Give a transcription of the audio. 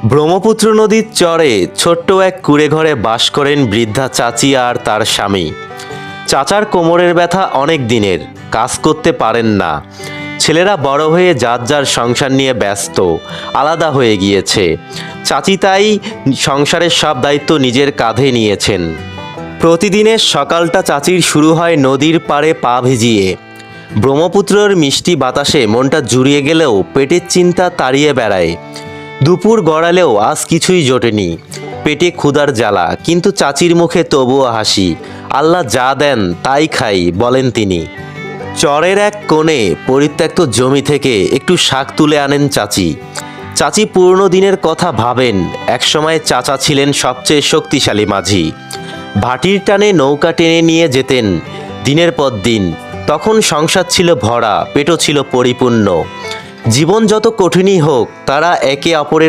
ব্রহ্মপুত্র নদীর চরে ছোট্ট এক কুঁড়ে ঘরে বাস করেন বৃদ্ধা চাচি আর তার স্বামী। চাচার কোমরের ব্যথা অনেক দিনের, কাজ করতে পারেন না। ছেলেরা বড় হয়ে যার যার সংসার নিয়ে ব্যস্ত, আলাদা হয়ে গিয়েছে। চাচি তাই সংসারের সব দায়িত্ব নিজের কাঁধে নিয়েছেন। প্রতিদিনের সকালটা চাচির শুরু হয় নদীর পাড়ে পা ভিজিয়ে। ব্রহ্মপুত্রের মিষ্টি বাতাসে মনটা জুড়িয়ে গেলেও পেটের চিন্তা তাড়িয়ে বেড়ায়। দুপুর গড়ালেও আজ কিছুই জোটেনি, পেটে ক্ষুধার জ্বালা, কিন্তু চাচির মুখে তবুও হাসি। আল্লাহ যা দেন তাই খাই, বলেন তিনি। চরের এক কোণে পরিত্যক্ত জমি থেকে একটু শাক তুলে আনেন চাচি। চাচি পুরনো দিনের কথা ভাবেন। একসময় চাচা ছিলেন সবচেয়ে শক্তিশালী মাঝি। ভাটির টানে নৌকা টেনে নিয়ে যেতেন দিনের পর দিন। তখন সংসার ছিল ভরা, পেটও ছিল পরিপূর্ণ। জীবন যত কঠিনই হোক, তারা একে অপরের